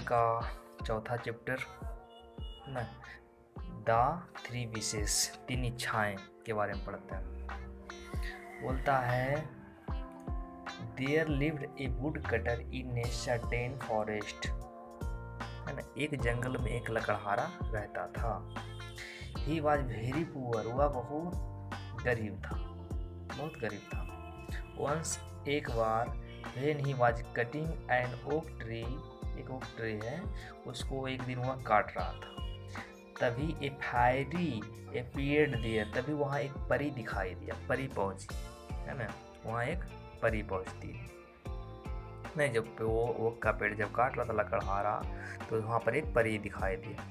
का चौथा चैप्टर ना, द थ्री विशेस, 3 इच्छाएं के बारे में पढ़ते हैं। बोलता है there lived a woodcutter in a certain forest, है ना, एक जंगल में एक लकड़हारा रहता था। ही वॉज वेरी पुअर, वह बहुत गरीब था, बहुत गरीब था। वंस, एक बार, when he was cutting an oak tree, एक ओक ट्री है, उसको एक दिन वह काट रहा था। तभी ए फायरी अपीयर्ड देयर, तभी वहाँ एक परी दिखाई दिया, परी पहुंची, है ना, वहाँ एक परी पहुंचती है। नहीं, जब वो ओक का पेड़ जब काट रहा था लकड़हारा, तो वहाँ पर एक परी दिखाई दिया,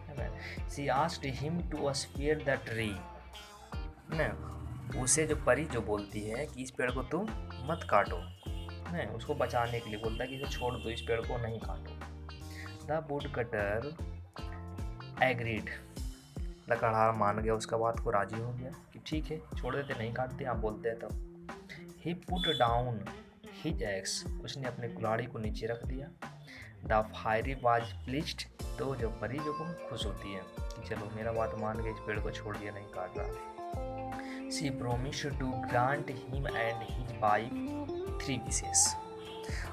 है ना। She asked him to spare the tree, ना, उसे जो परी जो बोलती है कि इस पेड़ को तुम मत काटो, नहीं, उसको बचाने के लिए बोलता है कि इसे छोड़ दो, इस पेड़ को नहीं काटो। द वुड कटर एग्रीड, लकड़हारा मान गया, उसका बात को राजी हो गया कि ठीक है, छोड़ देते, नहीं काटते, आप बोलते हैं तब। ही पुट डाउन हिज एक्स, उसने अपने कुल्हाड़ी को नीचे रख दिया। द फायरी वाज प्लीज्ड, तो जब परी जो बहुत खुश होती है कि चलो मेरा बात मान गया, इस पेड़ को छोड़ दिया, नहीं काट रहा। She promised to grant him and his wife 3 wishes,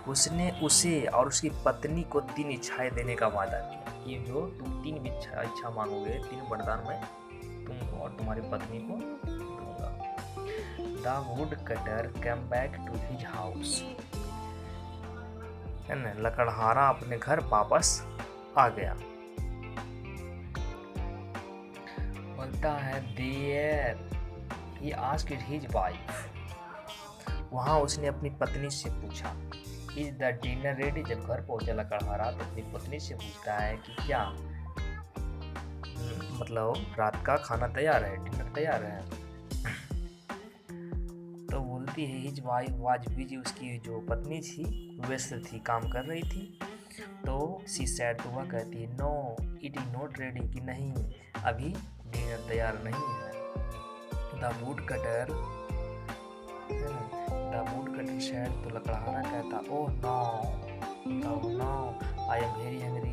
उसने उसे और उसकी पत्नी को 3 इच्छाएं देने का वादा किया कि जो तुम 3 इच्छा मांगोगे, 3 वरदान मैं तुमको और तुम्हारी पत्नी को दूंगा। The woodcutter come back to his house, है ना, लकड़हारा अपने घर वापस आ गया। बोलता है there he asked his wife, वहाँ उसने अपनी पत्नी से पूछा इज द डिनर रेडी, जब घर पहुंचा लकड़हारा तो अपनी पत्नी से पूछता है कि क्या मतलब रात का खाना तैयार है, डिनर तैयार है। तो बोलती है हिज वाइफ वाज बिजी, उसकी जो पत्नी थी व्यस्त थी, काम कर रही थी। तो शी सैड, तो वह कहती है no it is not ready, कि नहीं अभी डिनर तैयार नहीं है। द वुड कटर सैड, तो लकड़हारा कहता oh no I am very hungry,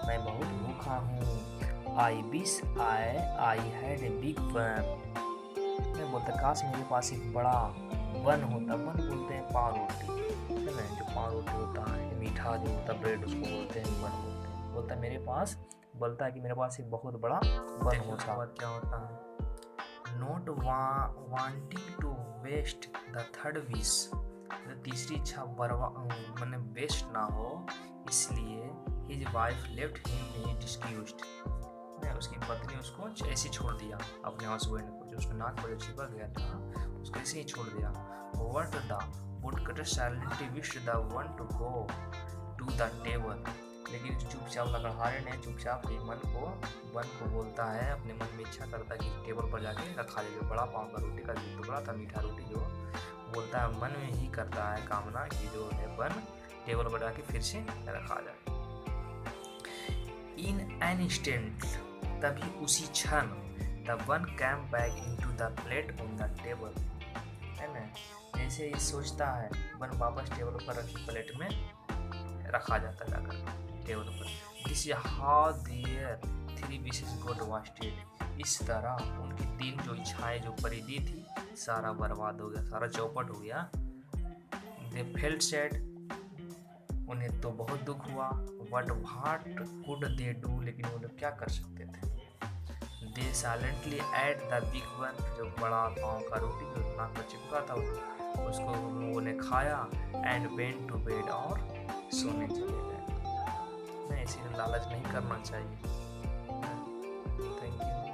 मैं बहुत भूखा हूँ। I wish I had a big one, मैं बोलता काश मेरे पास एक बड़ा वन होता, वन बोलते हैं पाव रोटी, है ना, जो पाव रोटी होता है मीठा जो होता ब्रेड, उसको बोलते हैं वन बोलते हैं। बोलता मेरे पास, बोलता है कि मेरे पास एक बहुत बड़ा वन होता। क्या होता है not wanting to waste the third wish, तीसरी इच्छा मैंने वेस्ट ना हो, इसलिए his wife left him disgusted, उसकी पत्नी उसको ऐसे छोड़ दिया, अपने हस्बैंड को, जो उसके नाक पर चिपक गया था उसको ऐसे ही छोड़ दिया। What the woodcutter silently wished the one to go to the table, लेकिन चुपचाप लकड़हारे ने चुपचाप वन को बोलता है, अपने मन में इच्छा करता है कि टेबल पर जाके रखा जाए, जो बड़ा पाव का रोटी का जो टुकड़ा था, मीठा रोटी, जो बोलता है मन में ही करता है कामना कि जो है वन टेबल पर जाके फिर से रखा जाए। इन एन इंस्टेंट, तभी उसी क्षण, the one came back into the plate on the table, है ना, जैसे ही सोचता है वन वापस टेबल पर रखी प्लेट में रखा जाता है जाकर टेबल पर। This is how their 3 wishes got wasted, इस तरह उनकी 3 जो इच्छाएं जो परी दी थी सारा बर्बाद हो गया, सारा चौपट हो गया। दे फेल्ट सैड, उन्हें तो बहुत दुख हुआ। But what could they do, लेकिन वो लोग क्या कर सकते थे। They silently ate the big one, जो बड़ा पाँव का रोटी जो नाक पर चिपका था उसको लोगों ने खाया। एंड वेंट टू बेड, और सोने चले गए। नहीं, इसीलिए लालच नहीं करना चाहिए। Thank you.